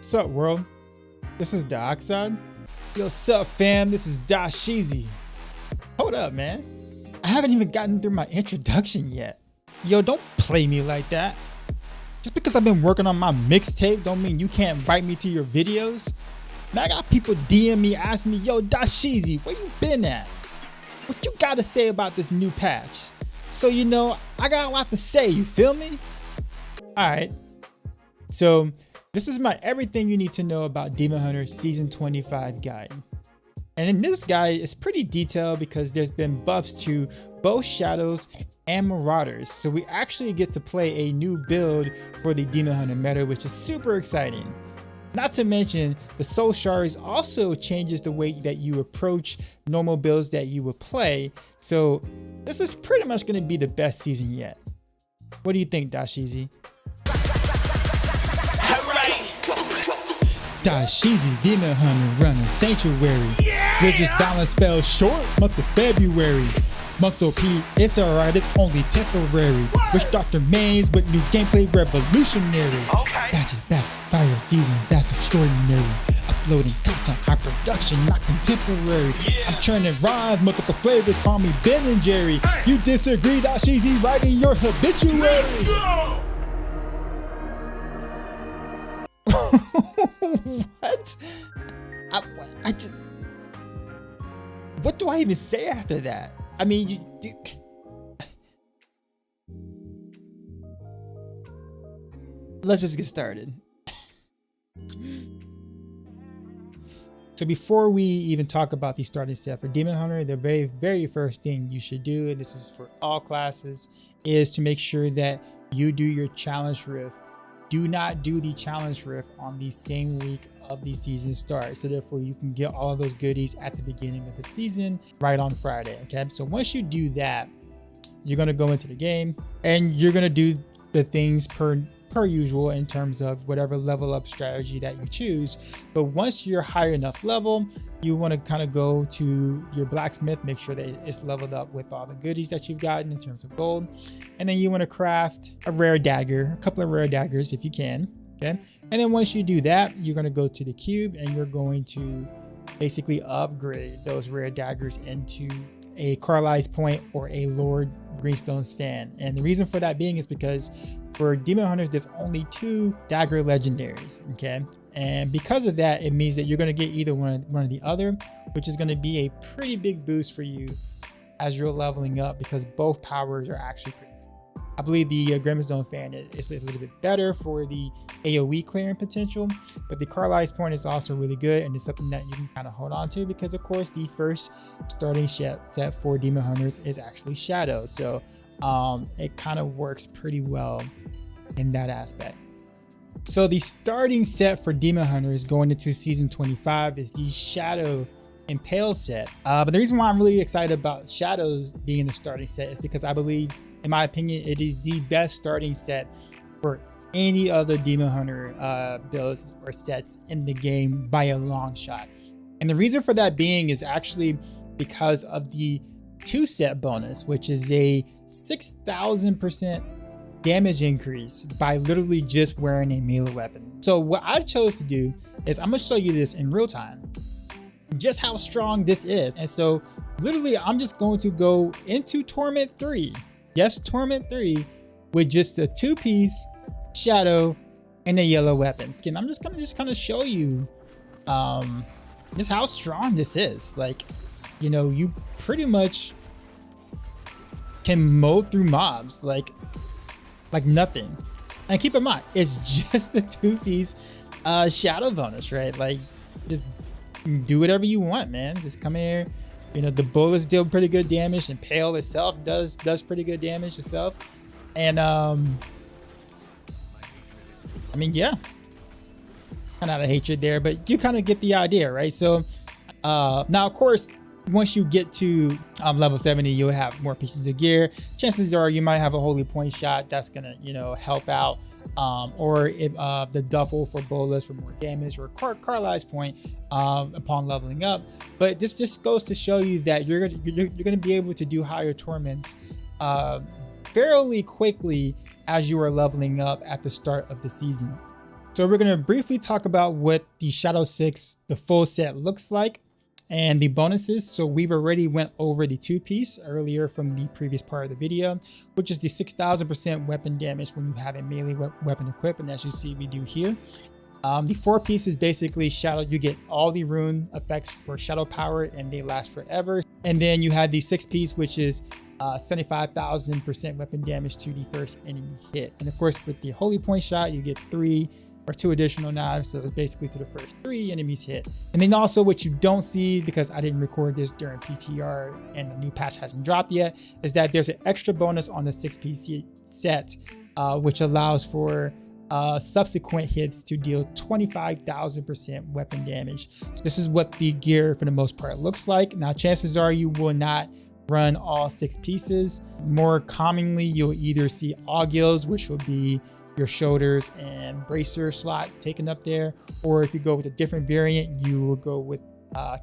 What's up, world? This is Dioxide. Yo, what's up, fam? This is heezY. Hold up, man. I haven't even gotten through my introduction yet. Yo, don't play me like that. Just because I've been working on my mixtape don't mean you can't invite me to your videos. Man, I got people DM me, asking me, yo, heezY, where you been at? What you got to say about this new patch? So, you know, I got a lot to say, you feel me? All right. So, this is my everything you need to know about Demon Hunter Season 25 guide. And in this guide, it's pretty detailed because there's been buffs to both Shadows and Marauders. So we actually get to play a new build for the Demon Hunter meta, which is super exciting. Not to mention, the Soul Shards also changes the way that you approach normal builds that you would play. So this is pretty much going to be the best season yet. What do you think, heezY? heezY's Demon Hunter running Sanctuary. Yeah! Wizard's balance fell short month of February. Monks OP, it's alright, it's only temporary. Wish Dr. Mains with new gameplay revolutionary. Okay. Back to back, fire seasons, that's extraordinary. Uploading content, high production, not contemporary. Yeah. I'm churning rhymes, multiple flavors, call me Ben and Jerry. Hey. You disagree, heezY writing your habituary. Let's go! What? I just, what do I even say after that? I mean, let's just get started. So before we even talk about the starting set for Demon Hunter, the very first thing you should do, and this is for all classes, is to make sure that you do your challenge rift. Do not do the challenge rift on the same week of the season start. So therefore you can get all of those goodies at the beginning of the season right on Friday. Okay. So once you do that, you're going to go into the game and you're going to do the things per usual in terms of whatever level up strategy that you choose. But once you're high enough level, you want to kind of go to your blacksmith, make sure that it's leveled up with all the goodies that you've gotten in terms of gold. And then you want to craft a rare dagger, a couple of rare daggers if you can. Okay. And then once you do that, you're going to go to the cube and you're going to basically upgrade those rare daggers into a Calli's Point or a Lord Greenstone's fan. And the reason for that being is because for Demon Hunters, there's only 2 dagger legendaries. Okay. And because of that, it means that you're going to get either one or the other, which is going to be a pretty big boost for you as you're leveling up because both powers are actually pretty. I believe the Greenstone fan is a little bit better for the AoE clearing potential, but the Calli's Point is also really good and it's something that you can kind of hold on to because of course the first starting set for Demon Hunters is actually Shadow. So it kind of works pretty well in that aspect. So the starting set for Demon Hunters going into season 25 is the Shadow Impale set. But the reason why I'm really excited about Shadows being the starting set is because I believe, in my opinion, it is the best starting set for any other Demon Hunter builds or sets in the game by a long shot. And the reason for that being is actually because of the 2-set bonus, which is a 6,000% damage increase by literally just wearing a melee weapon. So what I chose to do is I'm going to show you this in real time, just how strong this is. And so literally I'm just going to go into Torment 3. Yes, Torment 3 with just a 2-piece Shadow and a yellow weapon. And I'm just gonna kind of show you just how strong this is. Like, you know, you pretty much can mow through mobs like nothing. And keep in mind, it's just a 2-piece Shadow bonus, right? Like, just do whatever you want, man. Just come here. You know, the bullets deal pretty good damage, and Impale itself does pretty good damage itself. And I mean, yeah, kind of a hatred there, but you kind of get the idea, right? So now, of course, once you get to level 70, you'll have more pieces of gear. Chances are you might have a holy point shot that's gonna, you know, help out, or if the duffel for bolas for more damage, or Calli's Point upon leveling up. But this just goes to show you that you're gonna be able to do higher torments fairly quickly as you are leveling up at the start of the season. So we're going to briefly talk about what the Shadow 6, the full set looks like and the bonuses. So we've already went over the 2-piece earlier from the previous part of the video, which is the 6,000% weapon damage when you have a melee weapon equipped. And as you see, we do here. The 4-piece is basically shadow. You get all the rune effects for shadow power and they last forever. And then you have the 6-piece, which is 75,000% weapon damage to the first enemy hit. And of course, with the holy point shot, you get 3 or 2 additional knives, so it's basically to the first 3 enemies hit. And then also what you don't see, because I didn't record this during PTR and the new patch hasn't dropped yet, is that there's an extra bonus on the 6-piece set, which allows for subsequent hits to deal 25,000% weapon damage. So this is what the gear for the most part looks like. Now, chances are you will not run all 6 pieces. More commonly, you'll either see augils, which will be your shoulders and bracer slot taken up there, or if you go with a different variant, you will go with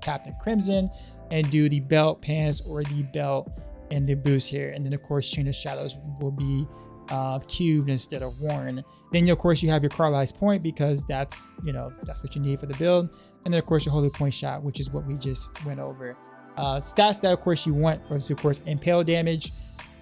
Captain Crimson and do the belt, pants, or the belt and the boots here. And then of course, Chain of Shadows will be cubed instead of worn. Then of course you have your Carlisle's point, because that's, you know, that's what you need for the build. And then of course your holy point shot, which is what we just went over. Stats that of course you want was of course impale damage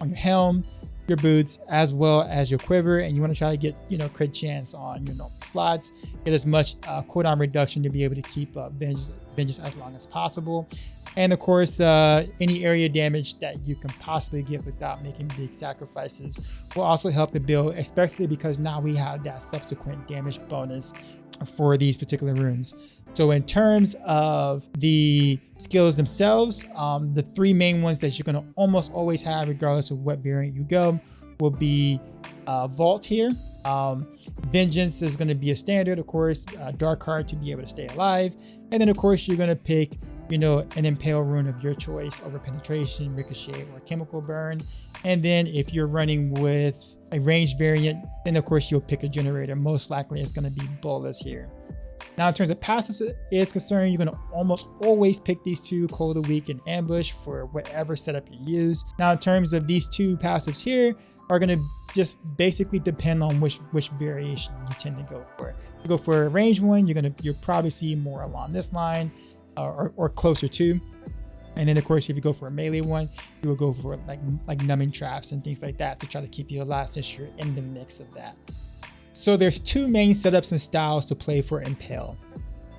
on your helm, your boots, as well as your quiver, and you want to try to get, you know, crit chance on your normal slots, get as much cooldown reduction to be able to keep vengeance as long as possible. And of course, any area damage that you can possibly get without making big sacrifices will also help the build, especially because now we have that subsequent damage bonus for these particular runes. So in terms of the skills themselves, the 3 main ones that you're going to almost always have regardless of what variant you go will be Vault here. Vengeance is going to be a standard, of course, Dark Heart to be able to stay alive. And then of course you're going to pick, you know, an Impale rune of your choice over Penetration, Ricochet, or Chemical Burn. And then if you're running with a ranged variant, then of course you'll pick a generator. Most likely it's going to be Bolas here. Now in terms of passives is concerned, you're going to almost always pick these 2, Cold of the Week and Ambush, for whatever setup you use. Now in terms of these 2 passives here are going to just basically depend on which variation you tend to go for. If you go for a ranged one, you'll probably see more along this line or closer to. And then of course, if you go for a melee one, you will go for like numbing traps and things like that to try to keep you alive, since you're in the mix of that. So there's 2 main setups and styles to play for Impale.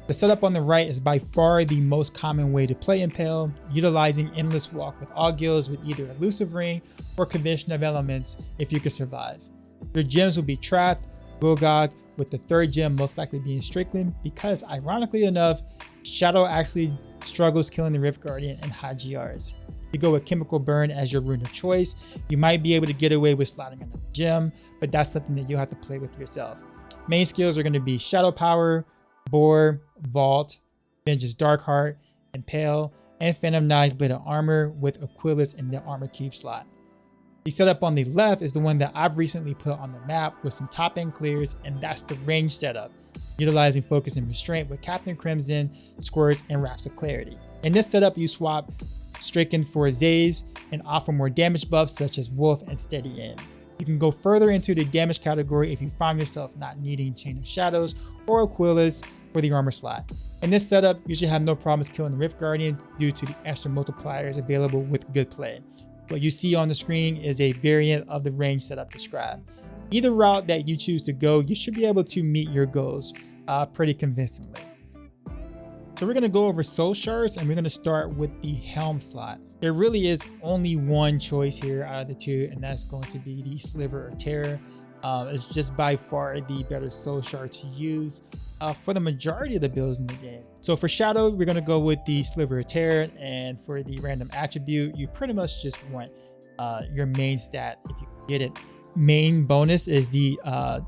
The setup on the right is by far the most common way to play Impale, utilizing Endless Walk with augils with either Elusive Ring or Convention of Elements if you can survive. Your gems will be Trath, Bulgog, with the 3rd gem most likely being Strickland, because ironically enough, Shadow actually struggles killing the Rift Guardian and high GRs. You go with Chemical Burn as your rune of choice. You might be able to get away with slotting another gem, but that's something that you'll have to play with yourself. Main skills are going to be Shadow Power, Bore, Vault, Vengeance Dark Heart, Impale, and Phantom Knight's Blade of Armor with Aquilus in the Armor Cube slot. The setup on the left is the one that I've recently put on the map with some top end clears, and that's the range setup, utilizing Focus and Restraint with Captain Crimson, Squirts, and Wraps of Clarity. In this setup, you swap Stricken for Zaze and offer more damage buffs such as Wolf and Steady In. You can go further into the damage category if you find yourself not needing Chain of Shadows or Aquilus for the armor slot. In this setup, you should have no problems killing the Rift Guardian due to the extra multipliers available with good play. What you see on the screen is a variant of the range setup described. Either route that you choose to go, you should be able to meet your goals pretty convincingly. So we're going to go over soul shards, and we're going to start with the helm slot. There really is only one choice here out of the 2, and that's going to be the Sliver or Terror. It's just by far the better soul shard to use for the majority of the builds in the game. So for Shadow, we're going to go with the Sliver or Terror, and for the random attribute, you pretty much just want your main stat if you get it. Main bonus is the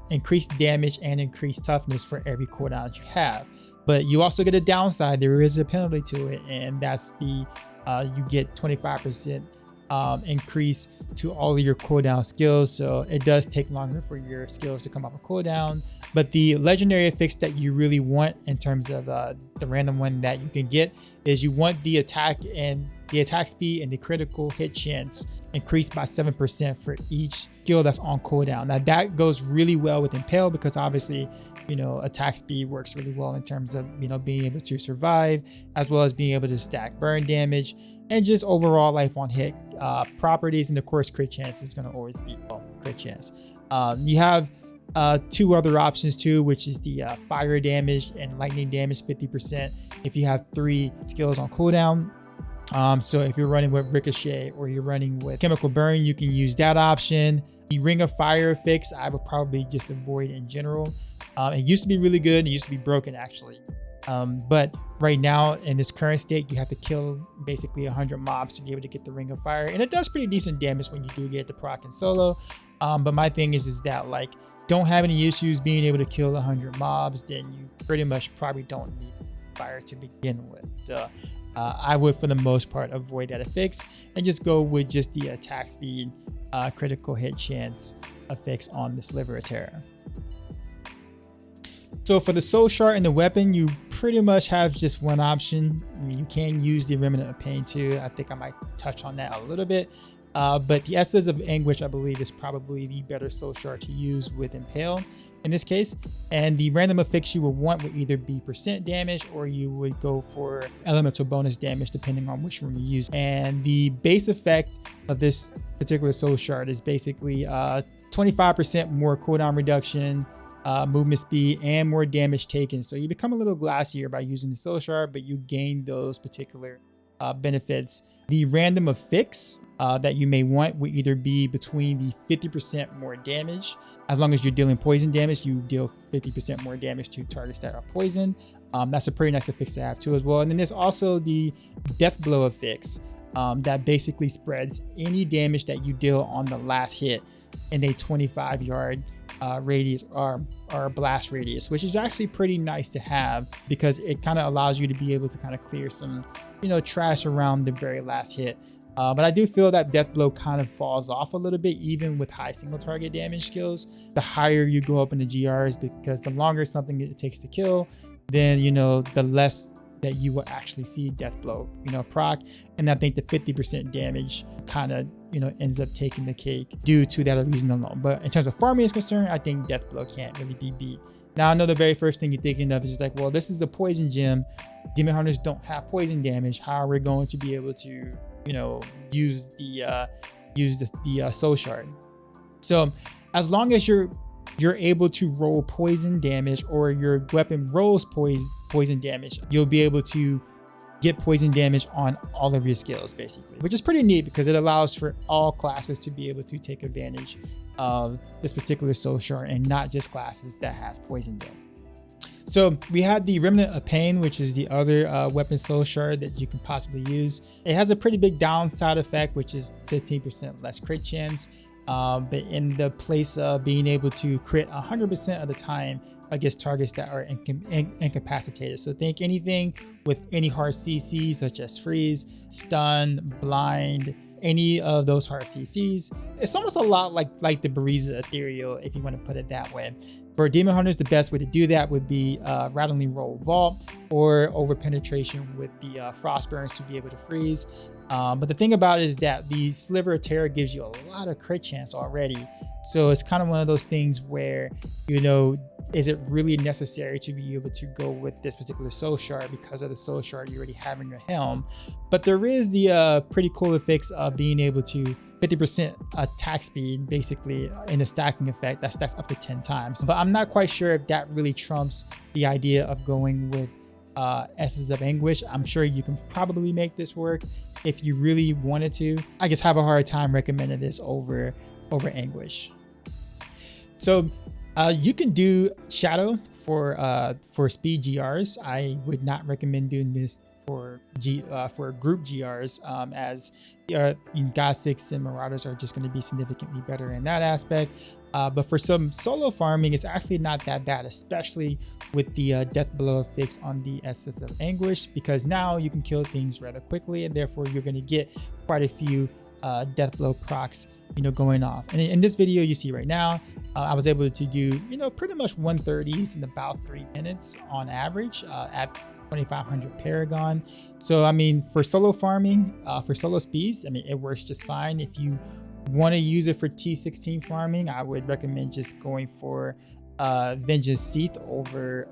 increased damage and increased toughness for every cooldown that you have. But you also get a downside. There is a penalty to it, and that's the you get 25% increase to all of your cooldown skills. So it does take longer for your skills to come off a cooldown. But the legendary fix that you really want in terms of the random one that you can get is you want the attack speed and the critical hit chance increased by 7% for each skill that's on cooldown. Now that goes really well with Impale because obviously, attack speed works really well in terms of, being able to survive, as well as being able to stack burn damage and just overall life on hit properties. And of course, crit chance is going to always be crit chance. You have two other options too, which is the fire damage and lightning damage 50% if you have 3 skills on cooldown. So if you're running with ricochet or you're running with chemical burn, you can use that option. The ring of fire fix I would probably just avoid in general. It used to be really good and it used to be broken actually, but right now in this current state you have to kill basically 100 mobs to be able to get the ring of fire, and it does pretty decent damage when you do get the proc in solo. But my thing is that like, don't have any issues being able to kill 100 mobs, then you pretty much probably don't need fire to begin with. I would for the most part avoid that affix and just go with just the attack speed, critical hit chance affix on the Sliver of Terror. So for the soul shard and the weapon, you pretty much have just one option. I mean, you can use the Remnant of Pain too. I think I might touch on that a little bit. But the Essence of Anguish, I believe, is probably the better soul shard to use with Impale in this case. And the random affix you would want would either be % damage or you would go for elemental bonus damage depending on which one you use. And the base effect of this particular soul shard is basically 25% more cooldown reduction, movement speed, and more damage taken. So you become a little glassier by using the soul shard, but you gain those particular benefits. The random affix that you may want would either be between the 50% more damage. As long as you're dealing poison damage, you deal 50% more damage to targets that are poisoned. That's a pretty nice affix to have too as well. And then there's also the death blow affix that basically spreads any damage that you deal on the last hit in a 25-yard radius or blast radius, which is actually pretty nice to have because it kind of allows you to be able to kind of clear some trash around the very last hit. But I do feel that death blow kind of falls off a little bit even with high single target damage skills. The higher you go up in the GRs, because the longer something it takes to kill, then the less that you will actually see death blow proc. And I think the 50% damage kind of ends up taking the cake due to that reason alone. But in terms of farming is concerned, I think death blow can't really be beat. Now I know the very first thing you're thinking of is just like, well, this is a poison gem, demon hunters don't have poison damage, how are we going to be able to use the soul shard? So as long as you're able to roll poison damage or your weapon rolls poison damage, you'll be able to get poison damage on all of your skills basically, which is pretty neat because it allows for all classes to be able to take advantage of this particular soul shard and not just classes that has poison damage. So we have the Remnant of Pain, which is the other weapon soul shard that you can possibly use. It has a pretty big downside effect, which is 15% less crit chance. But in the place of being able to crit 100% of the time against targets that are incapacitated. So think anything with any hard CC such as freeze, stun, blind, any of those hard CCs. It's almost a lot like the Bariza Ethereal, if you want to put it that way. For Demon Hunters, the best way to do that would be Rattling Roll Vault or over penetration with the Frost Burns to be able to freeze. But the thing about it is that the Sliver of Terror gives you a lot of crit chance already. So it's kind of one of those things where, is it really necessary to be able to go with this particular soul shard because of the soul shard you already have in your helm? But there is the pretty cool effects of being able to 50% attack speed basically in a stacking effect that stacks up to 10 times. But I'm not quite sure if that really trumps the idea of going with Essence of Anguish. I'm sure you can probably make this work if you really wanted to. I just have a hard time recommending this over Anguish. So you can do Shadow for speed GRs. I would not recommend doing this for group GRs, as God 6 and Marauders are just going to be significantly better in that aspect. But for some solo farming, it's actually not that bad, especially with the death blow fix on the Essence of Anguish, because now you can kill things rather quickly, and therefore you're going to get quite a few death blow procs, going off. And in this video you see right now, I was able to do, pretty much 130s in about 3 minutes on average at 2500 Paragon. So I mean, for solo farming, for solo speeds, I mean, it works just fine. If you want to use it for T16 farming, I would recommend just going for Vengeance Seath over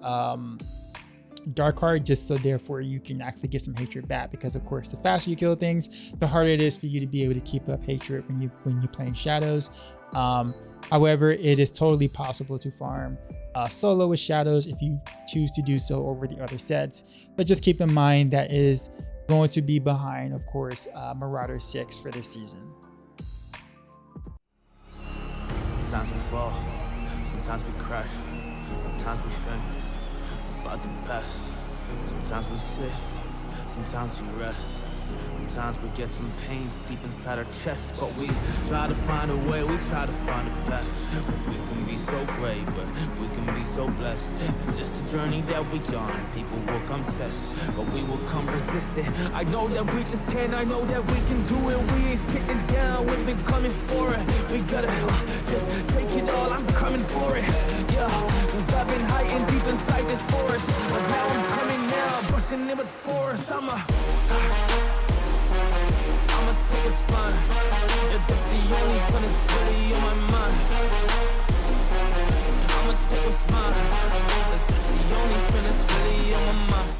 Darkheart, just so therefore you can actually get some hatred back, because of course the faster you kill things, the harder it is for you to be able to keep up hatred when you're playing shadows. However, it is totally possible to farm solo with shadows if you choose to do so over the other sets, but just keep in mind that it is going to be behind, of course, Marauder 6 for this season. Sometimes we fall, sometimes we crash, sometimes we faint, about the best. Sometimes we sit, sometimes we rest, sometimes we get some pain deep inside our chest, but we try to find a way, we try to find the best. We can be so great, but we can be so blessed, and it's the journey that we on. People will come test, but we will come resistant. I know that we just can, I know that we can do it. We ain't sitting down, we've been coming for it. We gotta just take it all, I'm coming for it. Yeah, cause I've been hiding deep inside this forest, but now I'm coming now, busting in with force. I'ma take a spine. If that's the only thing that's really on my mind, I'ma take a spine. If that's the only thing that's really on my mind.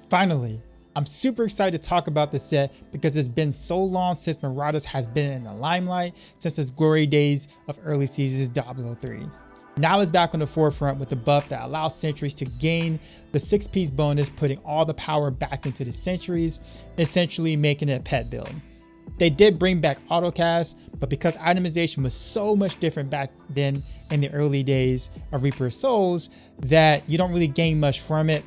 Finally, I'm super excited to talk about this set because it's been so long since Marauders has been in the limelight, since its glory days of early seasons Diablo 3. Now it's back on the forefront with the buff that allows sentries to gain the 6-piece bonus, putting all the power back into the sentries, essentially making it a pet build. They did bring back autocast, but because itemization was so much different back then in the early days of Reaper of Souls, that you don't really gain much from it.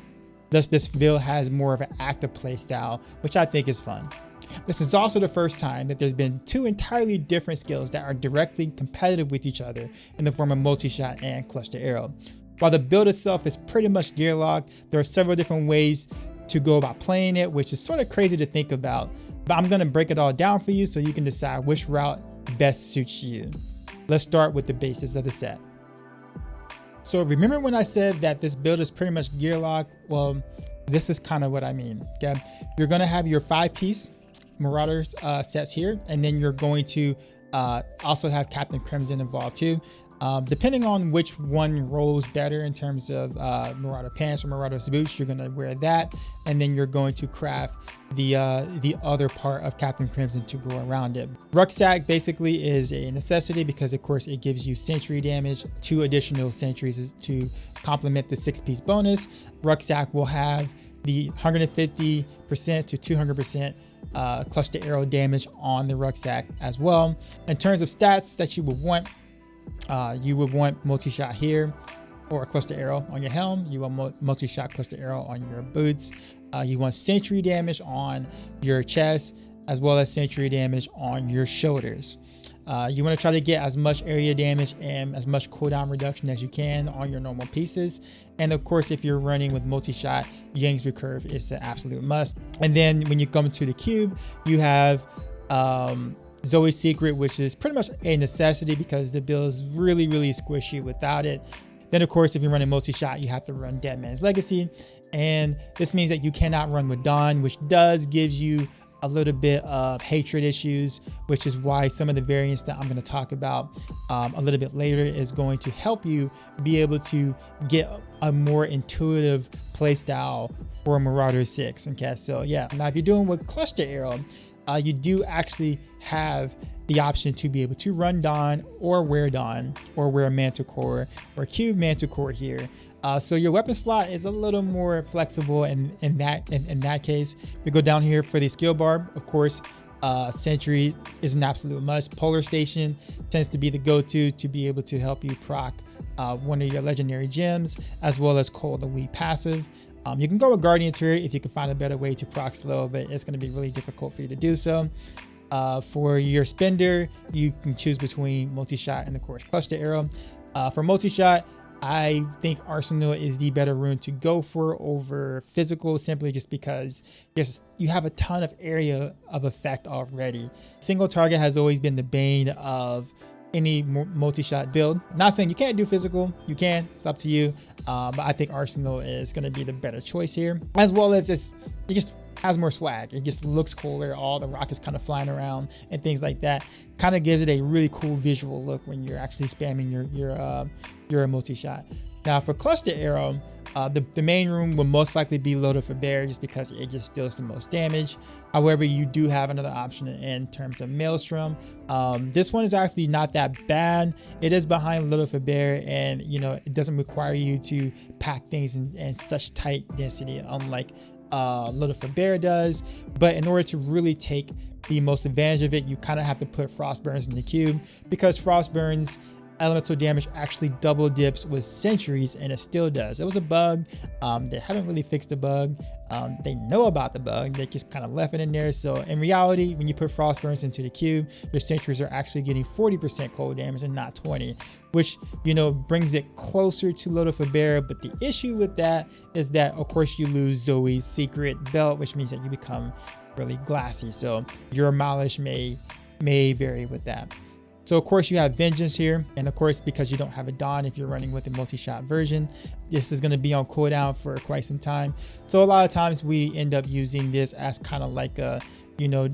Thus, this build has more of an active playstyle, which I think is fun. This is also the first time that there's been 2 entirely different skills that are directly competitive with each other in the form of multi-shot and cluster arrow. While the build itself is pretty much gear locked, there are several different ways to go about playing it, which is sort of crazy to think about, but I'm going to break it all down for you so you can decide which route best suits you. Let's start with the basis of the set. So remember when I said that this build is pretty much gear locked? Well, this is kind of what I mean. Okay, you're going to have your 5-piece Marauders sets here, and then you're going to also have Captain Crimson involved too. Depending on which one rolls better in terms of Marauder pants or Marauder boots, you're going to wear that, and then you're going to craft the other part of Captain Crimson to go around it. Rucksack basically is a necessity because of course it gives you sentry damage, 2 additional sentries to complement the 6-piece bonus. Rucksack will have the 150% to 200% cluster arrow damage on the rucksack as well. In terms of stats that you would want multi-shot here, or a cluster arrow on your helm. You want multi-shot cluster arrow on your boots. You want sentry damage on your chest, as well as sentry damage on your shoulders. You want to try to get as much area damage and as much cooldown reduction as you can on your normal pieces. And of course, if you're running with multi-shot, Yang's recurve is an absolute must. And then when you come to the cube, you have Zoe's Secret, which is pretty much a necessity because the build is really squishy without it. Then of course, if you're running multi-shot, you have to run Dead Man's Legacy. And this means that you cannot run with Dawn, which does gives you a little bit of hatred issues, which is why some of the variants that I'm going to talk about a little bit later is going to help you be able to get a more intuitive playstyle for Marauder 6. Okay, so yeah, now if you're doing with cluster arrow, you do actually have the option to be able to run Dawn or wear Manticore or cube Manticore here. So your weapon slot is a little more flexible in that case. We go down here for the skill bar. Of course, Sentry is an absolute must. Polar Station tends to be the go-to to be able to help you proc one of your legendary gems, as well as Cold the Weak passive. You can go with Guardian Turret if you can find a better way to proc slow, but it's going to be really difficult for you to do so. For your spender, you can choose between multi-shot and of course cluster arrow. For multi-shot, I think Arsenal is the better rune to go for over physical, simply just because you have a ton of area of effect already. Single target has always been the bane of any multi-shot build. Not saying you can't do physical, you can, it's up to you. But I think Arsenal is going to be the better choice here, as well as it just has more swag. It just looks cooler. All the rockets kind of flying around and things like that kind of gives it a really cool visual look when you're actually spamming your multi-shot. Now for cluster arrow, the main rune will most likely be loaded for bear, just because it just deals the most damage. However, you do have another option in terms of maelstrom. This one is actually not that bad. It is behind loaded for bear, and it doesn't require you to pack things in such tight density, unlike loaded for bear does. But in order to really take the most advantage of it, you kind of have to put frost burns in the cube, because frost burns elemental damage actually double dips with sentries, and it still does. It was a bug. They haven't really fixed the bug. They know about the bug. They just kind of left it in there. So in reality, when you put frost burns into the cube, your sentries are actually getting 40% cold damage and not 20, which brings it closer to loaded for bear. But the issue with that is that, of course, you lose Zoe's secret belt, which means that you become really glassy. So your mileage may vary with that. So of course you have Vengeance here, and of course, because you don't have a Dawn, if you're running with a multi-shot version, this is going to be on cooldown for quite some time. So a lot of times we end up using this as kind of like a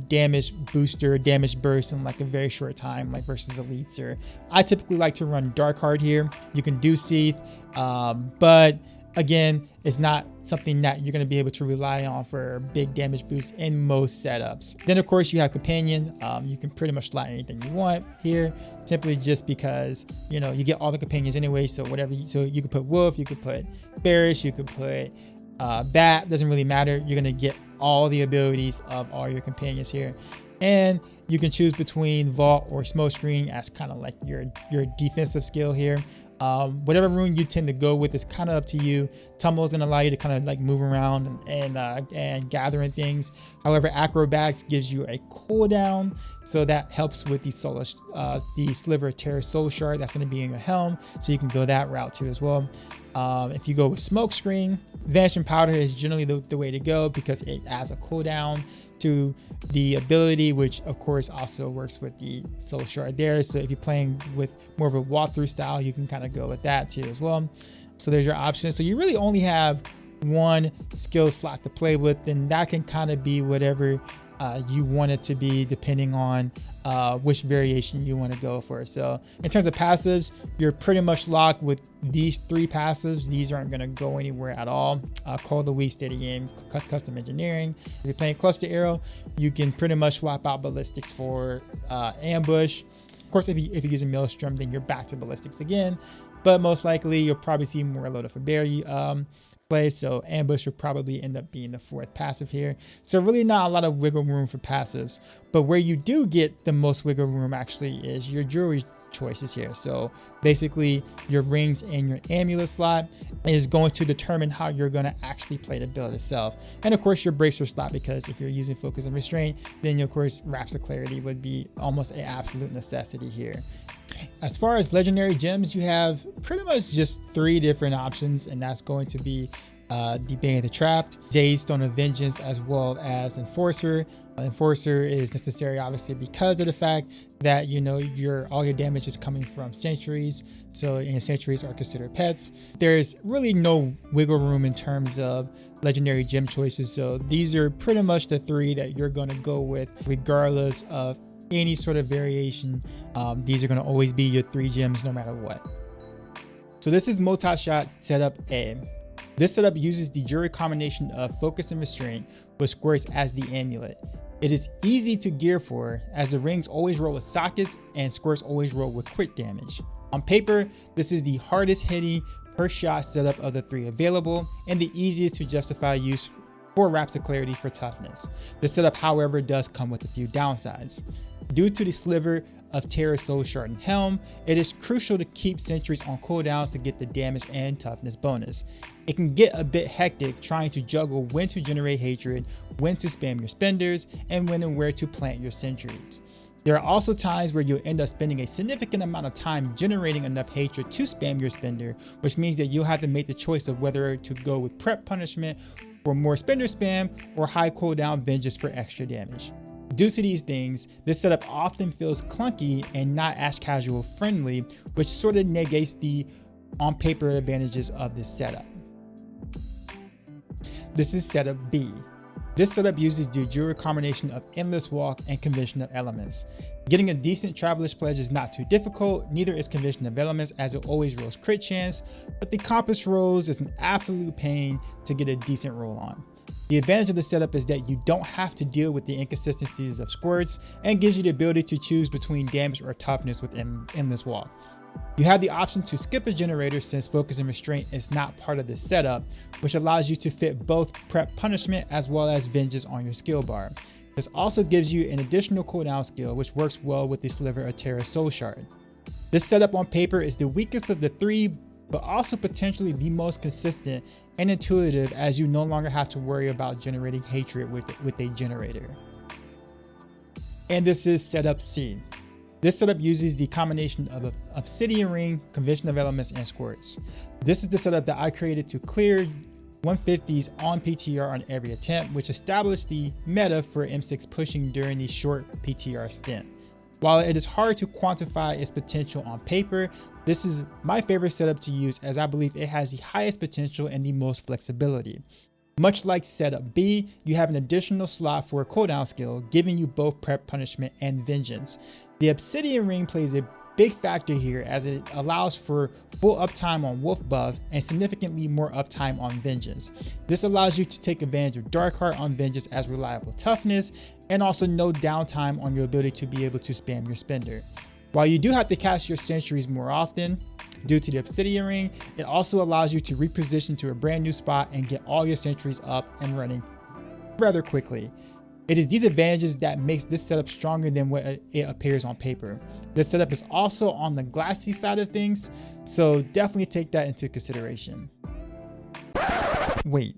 damage booster, damage burst in like a very short time, like versus elites. Or I typically like to run Darkheart here. You can do Seath, but again, it's not something that you're going to be able to rely on for big damage boosts in most setups. Then of course you have Companion. You can pretty much slot anything you want here, simply just because you get all the companions anyway. So so you could put Wolf, you could put Bearish, you could put Bat, doesn't really matter. You're going to get all the abilities of all your companions here. And you can choose between Vault or Smokescreen as kind of like your defensive skill here. Whatever rune you tend to go with is kind of up to you. Tumble is going to allow you to kind of like move around and gathering things. However, Acrobatics gives you a cooldown, so that helps with the Sliver of Terror Soul Shard that's going to be in your helm, so you can go that route too as well. If you go with Smokescreen, Vanishing Powder is generally the way to go, because it adds a cooldown to the ability, which of course also works with the Soul Shard there. So if you're playing with more of a walkthrough style, you can kind of go with that too as well. So there's your options. So you really only have one skill slot to play with, and that can kind of be whatever you want it to be, depending on which variation you want to go for. So in terms of passives, you're pretty much locked with these three passives. These aren't going to go anywhere at all. Call the Weak, Steady Aim, Custom Engineering. If you're playing Cluster Arrow, you can pretty much swap out Ballistics for Ambush. Of course, if you're using Maelstrom, then you're back to Ballistics again, but most likely you'll probably see more loaded for bear play. So Ambush will probably end up being the fourth passive here. So really not a lot of wiggle room for passives, but where you do get the most wiggle room actually is your jewelry choices here. So basically your rings and your amulet slot is going to determine how you're going to actually play the build itself. And of course your bracer slot, because if you're using Focus and Restraint, then of course Wraps of Clarity would be almost an absolute necessity here. As far as legendary gems, you have pretty much just three different options, and that's going to be the Bane of the Trapped, Jade Stone of Vengeance, as well as Enforcer. Enforcer is necessary obviously because of the fact that all your damage is coming from sentries, and sentries are considered pets. There's really no wiggle room in terms of legendary gem choices, so these are pretty much the three that you're going to go with regardless of any sort of variation. These are going to always be your three gems no matter what. So this is multi-shot setup A. This setup uses the jewelry combination of Focus and Restraint, which squares as the amulet. It is easy to gear for, as the rings always roll with sockets and squares always roll with crit damage. On paper, this is the hardest hitting per shot setup of the three available, and the easiest to justify use for Wraps of Clarity for toughness. The setup, however, does come with a few downsides. Due to the Sliver of Terror Soul Shard and Helm, it is crucial to keep sentries on cooldowns to get the damage and toughness bonus. It can get a bit hectic trying to juggle when to generate hatred, when to spam your spenders, and when and where to plant your sentries. There are also times where you'll end up spending a significant amount of time generating enough hatred to spam your spender, which means that you'll have to make the choice of whether to go with prep punishment for more spender spam or high cooldown vengeance for extra damage. Due to these things, this setup often feels clunky and not as casual friendly, which sort of negates the on paper advantages of this setup. This is setup B. This setup uses the dual combination of Endless Walk and Convention of Elements. Getting a decent Traveler's Pledge is not too difficult, neither is Convention of Elements as it always rolls crit chance, but the Compass rolls is an absolute pain to get a decent roll on. The advantage of the setup is that you don't have to deal with the inconsistencies of squirts and gives you the ability to choose between damage or toughness with Endless Walk. You have the option to skip a generator since Focus and Restraint is not part of the setup, which allows you to fit both prep punishment as well as vengeance on your skill bar. This also gives you an additional cooldown skill which works well with the Sliver of Terra Soul Shard. This setup on paper is the weakest of the three, but also potentially the most consistent and intuitive as you no longer have to worry about generating hatred with a generator. And this is setup C. This setup uses the combination of Obsidian Ring, Convention of Elements, and Squirts. This is the setup that I created to clear 150s on PTR on every attempt, which established the meta for M6 pushing during the short PTR stint. While it is hard to quantify its potential on paper, this is my favorite setup to use as I believe it has the highest potential and the most flexibility. Much like setup B, you have an additional slot for a cooldown skill, giving you both prep punishment and vengeance. The Obsidian Ring plays a big factor here as it allows for full uptime on Wolf buff and significantly more uptime on vengeance. This allows you to take advantage of Darkheart on vengeance as reliable toughness and also no downtime on your ability to be able to spam your spender. While you do have to cast your sentries more often, due to the Obsidian Ring, it also allows you to reposition to a brand new spot and get all your sentries up and running rather quickly. It is these advantages that makes this setup stronger than what it appears on paper. This setup is also on the glassy side of things, so definitely take that into consideration. Wait,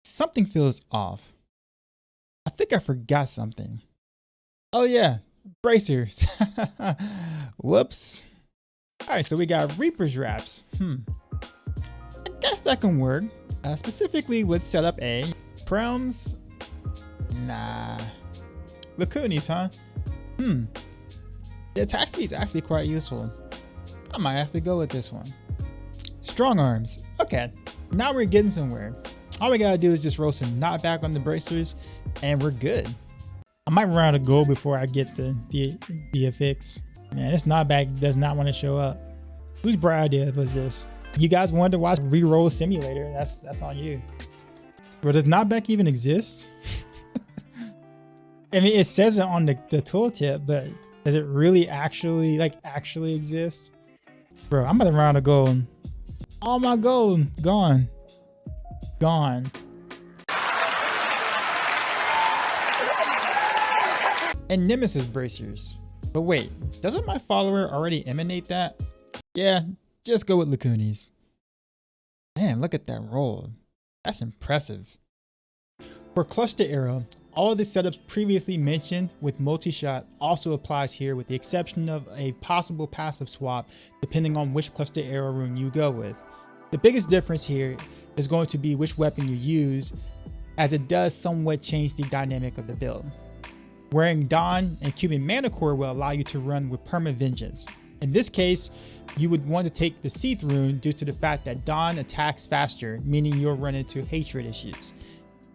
something feels off. I think I forgot something. Oh yeah, bracers. Whoops. All right, so we got Reaper's Wraps. I guess that can work. Specifically with setup A. Prelms? Nah. Lacunis, huh? The attack speed is actually quite useful. I might have to go with this one. Strong Arms. Okay, now we're getting somewhere. All we gotta do is just roll some knockback on the bracers and we're good. I might run out of gold before I get the affix. Man, this knockback does not want to show up. Whose bright idea was this? You guys wanted to watch Reroll Simulator. That's on you. Bro, does knockback even exist? I mean, it says it on the tooltip, but does it really actually exist? Bro, I'm about to run out of gold. All my gold gone. Gone. And Nemesis bracers. But wait, doesn't my follower already emanate that? Yeah, just go with Lacunis. Man, look at that roll. That's impressive. For Cluster Arrow, all of the setups previously mentioned with multi-shot also applies here with the exception of a possible passive swap depending on which Cluster Arrow rune you go with. The biggest difference here is going to be which weapon you use, as it does somewhat change the dynamic of the build. Wearing Dawn and Cuban Mana Core will allow you to run with Perma Vengeance. In this case, you would want to take the Seath rune due to the fact that Dawn attacks faster, meaning you'll run into hatred issues.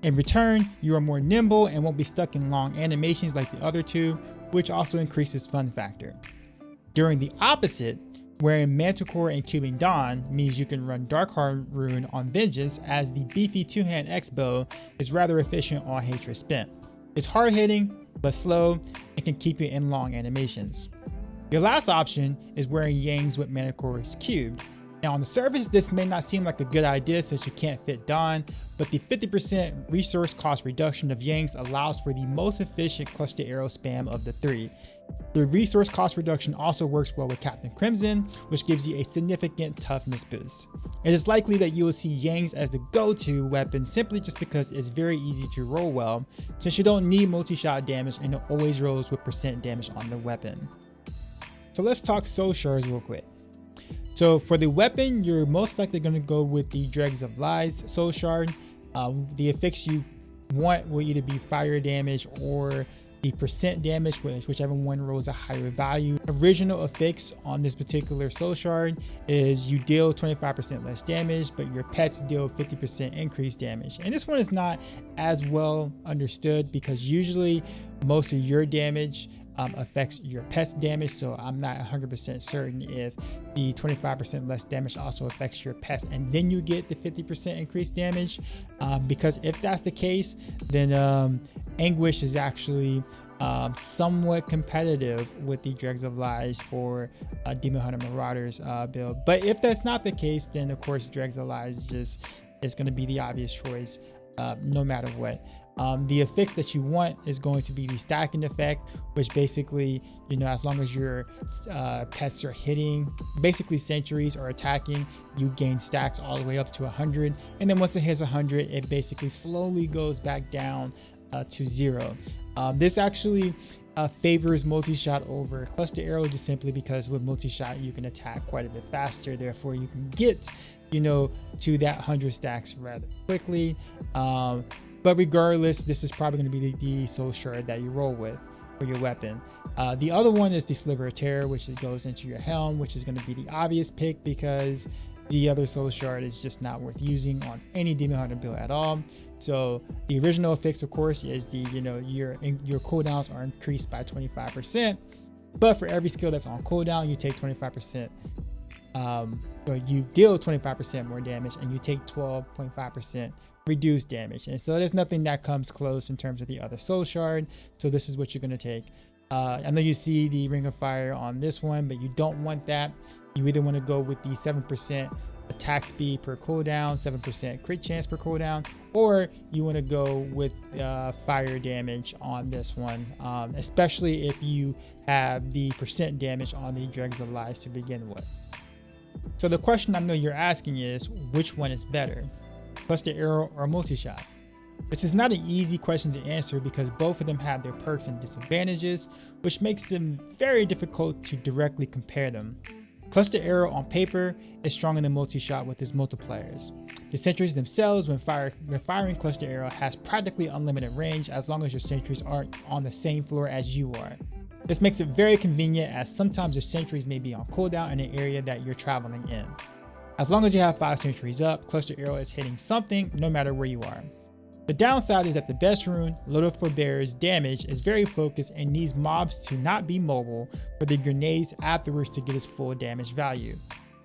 In return, you are more nimble and won't be stuck in long animations like the other two, which also increases fun factor. During the opposite, wearing Manticore and Cuban Dawn means you can run Darkheart rune on Vengeance, as the beefy two-hand X-bow is rather efficient on hatred spent. It's hard hitting, but slow, and can keep you in long animations. Your last option is wearing Yangs with Mana Core's Cubed. Now on the surface, this may not seem like a good idea since you can't fit Dawn, but the 50% resource cost reduction of Yang's allows for the most efficient clutch to arrow spam of the three. The resource cost reduction also works well with Captain Crimson, which gives you a significant toughness boost. It is likely that you will see Yang's as the go-to weapon simply just because it's very easy to roll well, since you don't need multi-shot damage and it always rolls with percent damage on the weapon. So let's talk soul shards real quick. So for the weapon, you're most likely going to go with the Dregs of Lies soul shard. The effects you want will either be fire damage or the percent damage, whichever one rolls a higher value. Original effects on this particular soul shard is you deal 25% less damage, but your pets deal 50% increased damage. And this one is not as well understood because usually most of your damage affects your pet's damage, so I'm not 100% certain if the 25% less damage also affects your pets and then you get the 50% increased damage, because if that's the case, then Anguish is actually somewhat competitive with the Dregs of Lies for Demon Hunter Marauders build. But if that's not the case, then of course Dregs of Lies just is going to be the obvious choice no matter what. The effects that you want is going to be the stacking effect, which basically, you know, as long as your pets are hitting basically sentries or attacking, you gain stacks all the way up to 100. And then once it hits 100, it basically slowly goes back down to 0. This actually favors multi-shot over cluster arrow just simply because with multi-shot you can attack quite a bit faster, therefore you can get, you know, to that 100 stacks rather quickly. But regardless, this is probably going to be the soul shard that you roll with for your weapon. The other one is the Sliver of Terror, which goes into your helm, which is going to be the obvious pick because the other soul shard is just not worth using on any Demon Hunter build at all. So the original fix, of course, is the, you know, your cooldowns are increased by 25%, but for every skill that's on cooldown, you take 25%. Or you deal 25% more damage and you take 12.5% reduced damage. And so there's nothing that comes close in terms of the other soul shard. So this is what you're going to take. I know you see the Ring of Fire on this one, but you don't want that. You either want to go with the 7% attack speed per cooldown, 7% crit chance per cooldown, or you want to go with fire damage on this one, especially if you have the percent damage on the Dregs of Lies to begin with. So the question I know you're asking is, which one is better, cluster arrow or multi-shot? This is not an easy question to answer because both of them have their perks and disadvantages, which makes them very difficult to directly compare them. Cluster arrow on paper is stronger than multi-shot with its multipliers. The sentries themselves, when firing cluster arrow, has practically unlimited range as long as your sentries aren't on the same floor as you are. This makes it very convenient as sometimes your sentries may be on cooldown in an area that you're traveling in. As long as you have 5 sentries up, cluster arrow is hitting something no matter where you are. The downside is that the best rune, Loader Forbear's damage is very focused and needs mobs to not be mobile for the grenades afterwards to get its full damage value.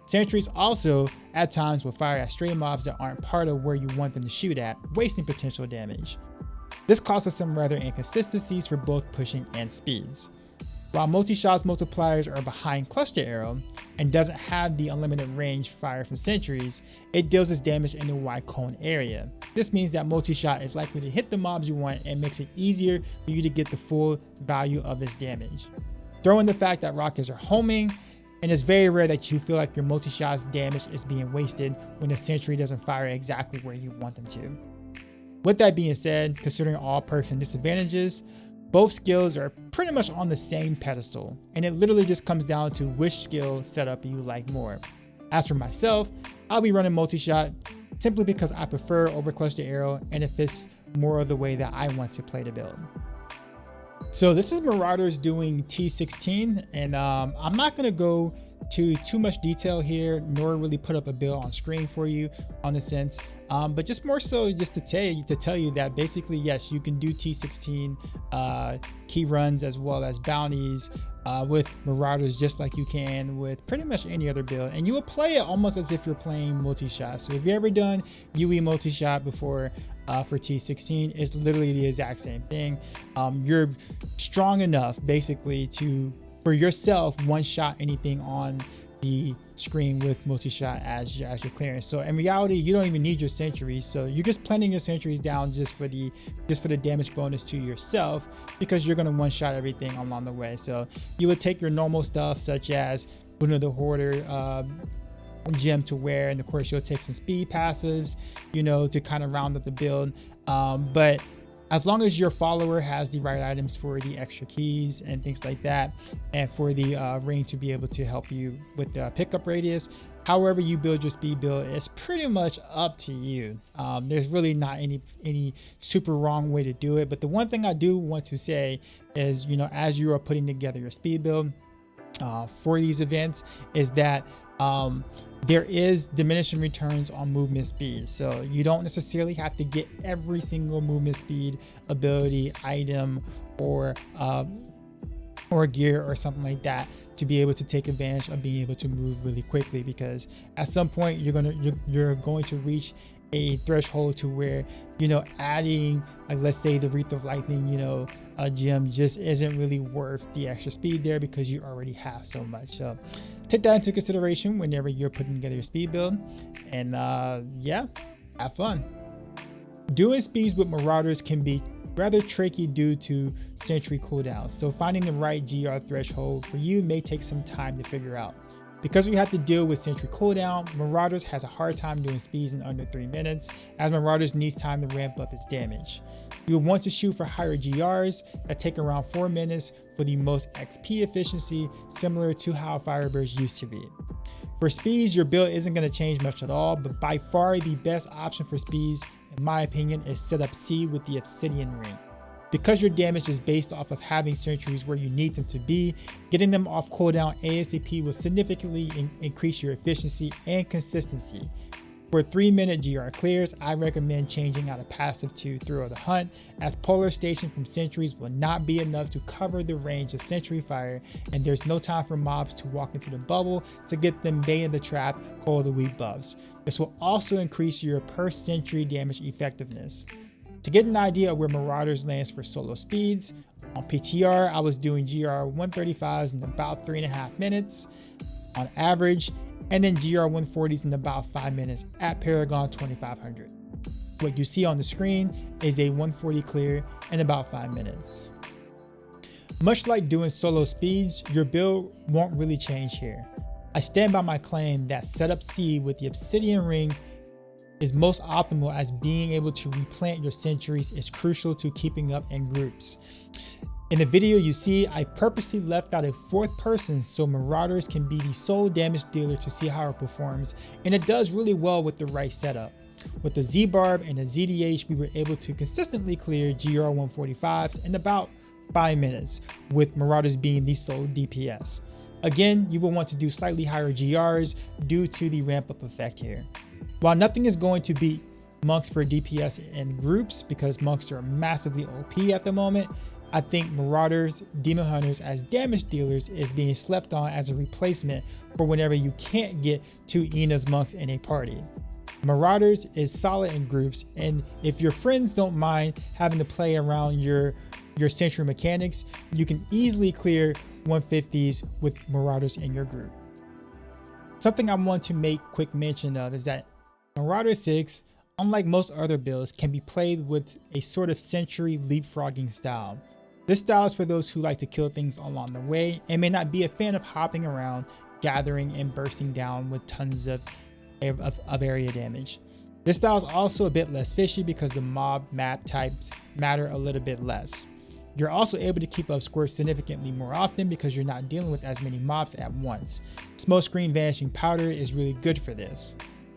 Sentries also at times will fire at stray mobs that aren't part of where you want them to shoot at, wasting potential damage. This causes some rather inconsistencies for both pushing and speeds. While multi-shot's multipliers are behind cluster arrow and doesn't have the unlimited range fire from sentries, it deals its damage in the wide cone area. This means that multi-shot is likely to hit the mobs you want and makes it easier for you to get the full value of its damage. Throw in the fact that rockets are homing, and it's very rare that you feel like your multi-shot's damage is being wasted when the sentry doesn't fire exactly where you want them to. With that being said, considering all perks and disadvantages, both skills are pretty much on the same pedestal, and it literally just comes down to which skill setup you like more. As for myself, I'll be running multi-shot simply because I prefer over cluster arrow and it fits more of the way that I want to play the build. So this is Marauders doing T16, and I'm not going to go to too much detail here, nor really put up a build on screen for you on the sense, but just more so just to tell you that basically, yes, you can do T16 key runs as well as bounties with Marauders just like you can with pretty much any other build, and you will play it almost as if you're playing multi-shot. So if you ever done UE multi-shot before for T16, it's literally the exact same thing. You're strong enough basically to for yourself one-shot anything on the screen with multi-shot as your clearing. So in reality, you don't even need your sentries. So you're just planting your sentries down just for the damage bonus to yourself, because you're gonna one-shot everything along the way. So you would take your normal stuff such as Boon of the Hoarder gem to wear, and of course you'll take some speed passives, you know, to kind of round up the build. But as long as your follower has the right items for the extra keys and things like that, and for the ring to be able to help you with the pickup radius, however you build your speed build is pretty much up to you. There's really not any super wrong way to do it. But the one thing I do want to say is, you know, as you are putting together your speed build for these events, is that there is diminishing returns on movement speed. So you don't necessarily have to get every single movement speed ability, item, or gear or something like that to be able to take advantage of being able to move really quickly, because at some point you're going to reach a threshold to where, you know, adding, like, let's say the Wreath of Lightning, you know, a gem just isn't really worth the extra speed there, because you already have so much. So take that into consideration whenever you're putting together your speed build, and yeah, have fun. Doing speeds with Marauders can be rather tricky due to sentry cooldowns, so finding the right GR threshold for you may take some time to figure out. Because we have to deal with sentry cooldown, Marauders has a hard time doing speeds in under 3 minutes, as Marauders needs time to ramp up its damage. You will want to shoot for higher GRs that take around 4 minutes for the most XP efficiency, similar to how Firebirds used to be. For speeds, your build isn't going to change much at all, but by far the best option for speeds, in my opinion, is setup C with the Obsidian Ring. Because your damage is based off of having sentries where you need them to be, getting them off cooldown ASAP will significantly increase your efficiency and consistency. For 3-minute GR clears, I recommend changing out a passive to Thrill of the Hunt, as polarization from sentries will not be enough to cover the range of sentry fire, and there's no time for mobs to walk into the bubble to get them Bane of the Trap or the weak buffs. This will also increase your per sentry damage effectiveness. To get an idea of where Marauders lands for solo speeds, on PTR I was doing GR 135s in about 3.5 minutes on average, and then GR 140s in about 5 minutes at Paragon 2500. What you see on the screen is a 140 clear in about 5 minutes. Much like doing solo speeds, your build won't really change here. I stand by my claim that setup C with the Obsidian Ring is most optimal, as being able to replant your sentries is crucial to keeping up in groups. In the video you see, I purposely left out a 4th person so Marauders can be the sole damage dealer to see how it performs, and it does really well with the right setup. With the Z-Barb and the ZDH, we were able to consistently clear GR 145s in about 5 minutes, with Marauders being the sole DPS. Again, you will want to do slightly higher GRs due to the ramp up effect here. While nothing is going to beat monks for DPS in groups, because monks are massively OP at the moment, I think Marauders, Demon Hunters as damage dealers is being slept on as a replacement for whenever you can't get 2 Ina's monks in a party. Marauders is solid in groups, and if your friends don't mind having to play around your sentry mechanics, you can easily clear 150s with Marauders in your group. Something I want to make quick mention of is that Marauder 6, unlike most other builds, can be played with a sort of sentry leapfrogging style. This style is for those who like to kill things along the way and may not be a fan of hopping around, gathering, and bursting down with tons of area damage. This style is also a bit less fishy because the mob map types matter a little bit less. You're also able to keep up squares significantly more often because you're not dealing with as many mobs at once. Smoke Screen Vanishing Powder is really good for this.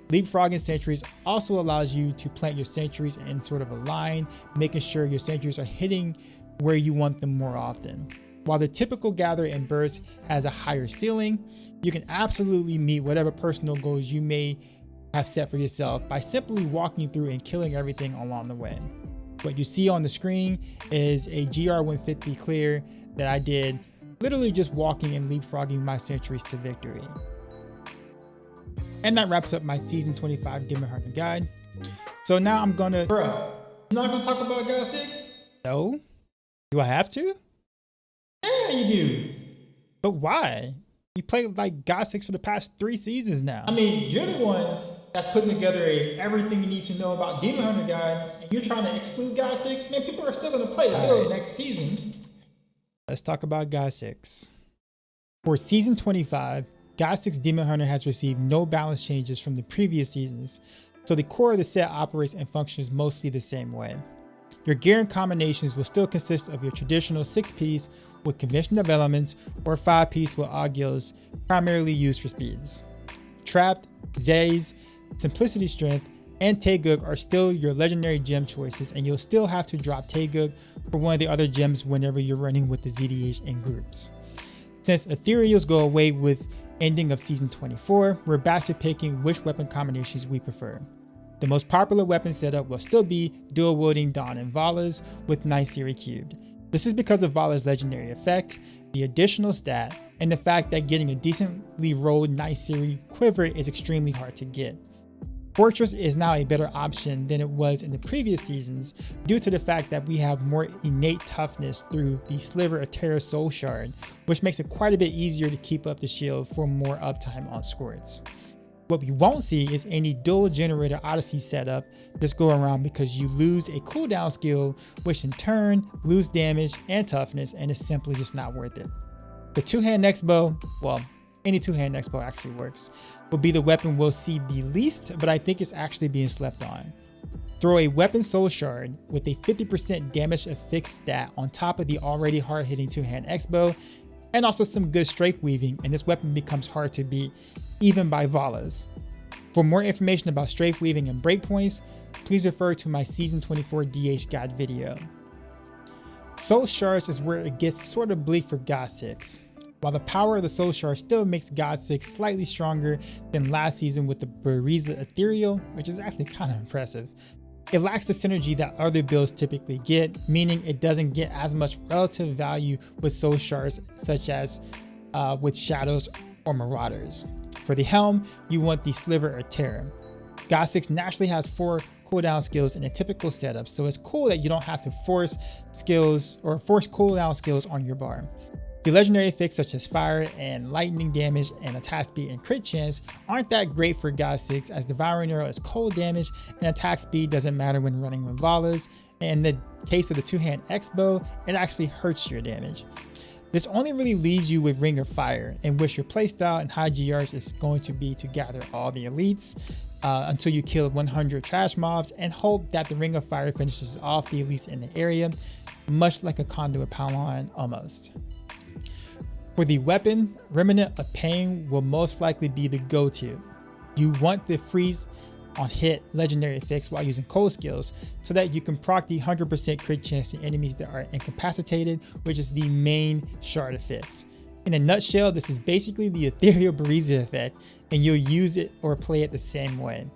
Leapfrogging sentries also allows you to plant your sentries in sort of a line, making sure your sentries are hitting where you want them more often. While the typical gather and burst has a higher ceiling, you can absolutely meet whatever personal goals you may have set for yourself by simply walking through and killing everything along the way. What you see on the screen is a GR 150 clear that I did literally just walking and leapfrogging my sentries to victory. And that wraps up my season 25 Demon Hunter guide. So now I'm gonna, bro, you're not gonna talk about God 6? No. Do I have to? Yeah, you do. But why? You played like God 6 for the past 3 seasons now. I mean, you're the one that's putting together a everything you need to know about Demon Hunter guide, and you're trying to exclude God 6. Man, people are still going to play the build next season. Let's talk about God 6. For season 25, God 6 Demon Hunter has received no balance changes from the previous seasons, so the core of the set operates and functions mostly the same way. Your gear and combinations will still consist of your traditional 6-piece with convention of elements or 5-piece with augils, primarily used for speeds. Trapped, Zays, Simplicity Strength, and Taeguk are still your legendary gem choices, and you'll still have to drop Taeguk for one of the other gems whenever you're running with the ZDH in groups. Since Ethereals go away with ending of season 24, we're back to picking which weapon combinations we prefer. The most popular weapon setup will still be dual wielding Dawn and Vala's with heezY cubed. This is because of Vala's legendary effect, the additional stat, and the fact that getting a decently rolled heezY quiver is extremely hard to get. Fortress is now a better option than it was in the previous seasons due to the fact that we have more innate toughness through the Sliver of Terra Soul Shard, which makes it quite a bit easier to keep up the shield for more uptime on squirts. What we won't see is any dual generator Odyssey setup this go around because you lose a cooldown skill, which in turn lose damage and toughness, and it's simply just not worth it. The two-hand next bow, well, any two-hand next bow actually works, will be the weapon we'll see the least, but I think it's actually being slept on. Throw a weapon soul shard with a 50% damage affixed stat on top of the already hard-hitting two-hand X-bow, and also some good strafe weaving, and this weapon becomes hard to beat even by Vala's. For more information about strafe weaving and breakpoints, please refer to my season 24 DH guide video. Soul shards is where it gets sort of bleak for God 6. While the power of the soul shard still makes God 6 slightly stronger than last season with the Bariza Ethereal, which is actually kind of impressive, it lacks the synergy that other builds typically get, meaning it doesn't get as much relative value with soul shards such as with Shadows or Marauders. For the helm, you want the Sliver of Terra. God 6 naturally has 4 cooldown skills in a typical setup, so it's cool that you don't have to force cooldown skills on your bar. The legendary effects such as fire and lightning damage and attack speed and crit chance aren't that great for God 6, as Devouring Arrow is cold damage and attack speed doesn't matter when running with Vala's, and in the case of the two-hand X-bow, it actually hurts your damage. This only really leaves you with Ring of Fire, in which your playstyle in high GRs is going to be to gather all the elites until you kill 100 trash mobs and hope that the Ring of Fire finishes off the elites in the area, much like a Conduit Pylon almost. For the weapon, Remnant of Pain will most likely be the go-to. You want the freeze on hit legendary effects while using cold skills so that you can proc the 100% crit chance to enemies that are incapacitated, which is the main shard effects. In a nutshell, this is basically the Ethereal Bariza effect, and you'll use it or play it the same way.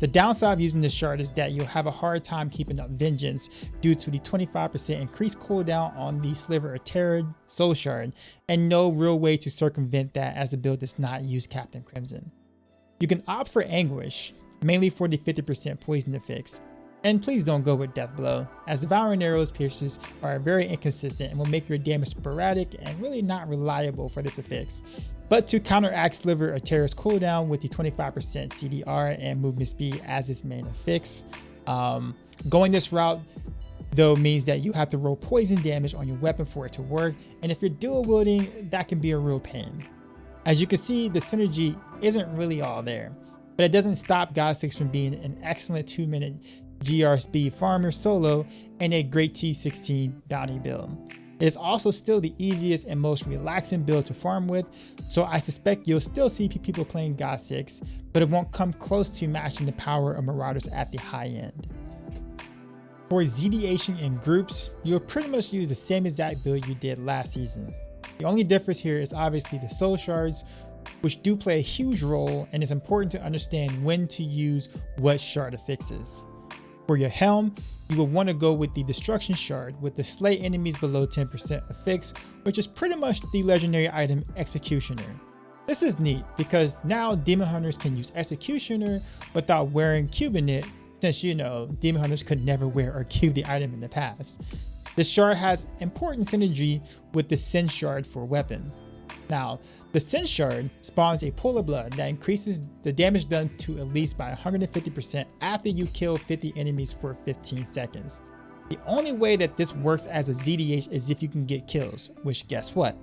The downside of using this shard is that you'll have a hard time keeping up Vengeance due to the 25% increased cooldown on the Sliver of Terra Soul Shard, and no real way to circumvent that as the build does not use Captain Crimson. You can opt for Anguish, mainly for the 50% poison effects. And please don't go with Death Blow, as Devouring Arrow's pierces are very inconsistent and will make your damage sporadic and really not reliable for this effects. But to counteract Sliver of Terra's cooldown with the 25% CDR and movement speed as its main affix, going this route though means that you have to roll poison damage on your weapon for it to work, and if you're dual wielding, that can be a real pain. As you can see, the synergy isn't really all there, but it doesn't stop God 6 from being an excellent 2-minute GR speed farmer solo and a great T16 bounty build. It is also still the easiest and most relaxing build to farm with, so I suspect you'll still see people playing God 6, but it won't come close to matching the power of Marauders at the high end. For ZDHing in groups, you'll pretty much use the same exact build you did last season. The only difference here is obviously the soul shards, which do play a huge role, and it's important to understand when to use what shard affixes. For your helm, you will want to go with the Destruction Shard with the slay enemies below 10% affix, which is pretty much the legendary item Executioner. This is neat because now Demon Hunters can use Executioner without wearing cubing it, since you know Demon Hunters could never wear or cube the item in the past. This shard has important synergy with the Sin Shard for weapon. Now, the Sin Shard spawns a pool of blood that increases the damage done to at least by 150% after you kill 50 enemies for 15 seconds. The only way that this works as a ZDH is if you can get kills, which guess what?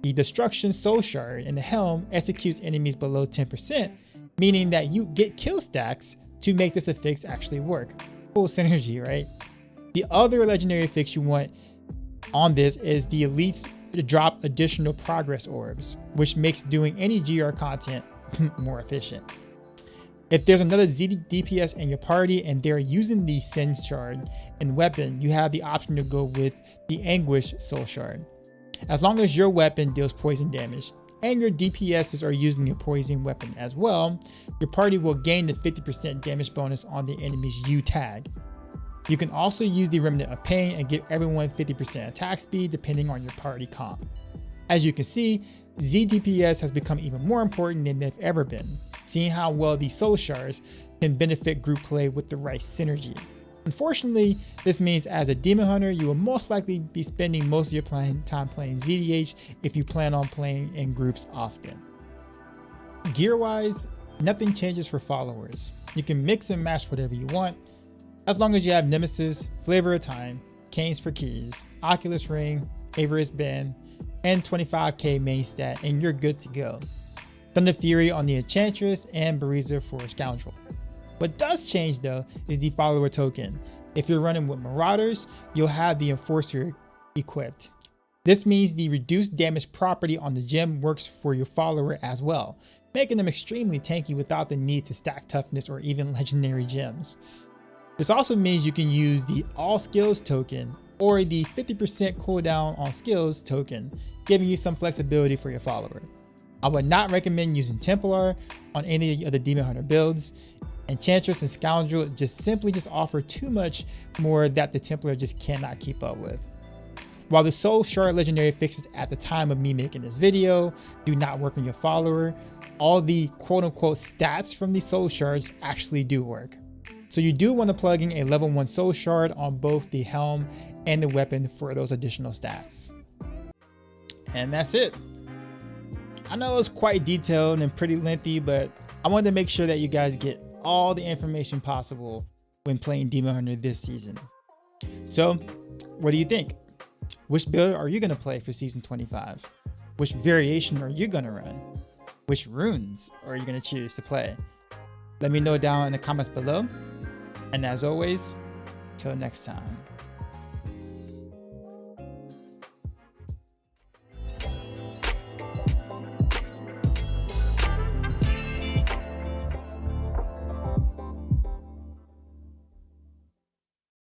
The Destruction Soul Shard in the helm executes enemies below 10%, meaning that you get kill stacks to make this affix actually work. Cool synergy, right? The other legendary affix you want on this is the elites to drop additional progress orbs, which makes doing any GR content more efficient. If there's another ZD DPS in your party and they're using the Sin Shard and weapon, you have the option to go with the Anguish Soul Shard. As long as your weapon deals poison damage and your DPSs are using a poison weapon as well, your party will gain the 50% damage bonus on the enemies you tag. You can also use the Remnant of Pain and give everyone 50% attack speed depending on your party comp. As you can see, ZDPS has become even more important than they've ever been, seeing how well these Soul Shards can benefit group play with the right synergy. Unfortunately, this means as a Demon Hunter, you will most likely be spending most of your time playing ZDH if you plan on playing in groups often. Gear-wise, nothing changes for followers. You can mix and match whatever you want, as long as you have Nemesis, Flavor of Time, Canes for Keys, Oculus Ring, Avarice Band, and 25k main stat, and you're good to go. Thunder Fury on the Enchantress and Bariza for Scoundrel. What does change though is the follower token. If you're running with Marauders, you'll have the Enforcer equipped. This means the reduced damage property on the gem works for your follower as well, making them extremely tanky without the need to stack toughness or even legendary gems. This also means you can use the All Skills token or the 50% cooldown on skills token, giving you some flexibility for your follower. I would not recommend using Templar on any of the Demon Hunter builds. Enchantress and Scoundrel simply offer too much more that the Templar just cannot keep up with. While the Soul Shard legendary fixes at the time of me making this video do not work on your follower, all the quote-unquote stats from the Soul Shards actually do work. So you do want to plug in a level 1 Soul Shard on both the helm and the weapon for those additional stats. And that's it. I know it's quite detailed and pretty lengthy, but I wanted to make sure that you guys get all the information possible when playing Demon Hunter this season. So what do you think? Which build are you going to play for season 25? Which variation are you going to run? Which runes are you going to choose to play? Let me know down in the comments below. And as always, till next time.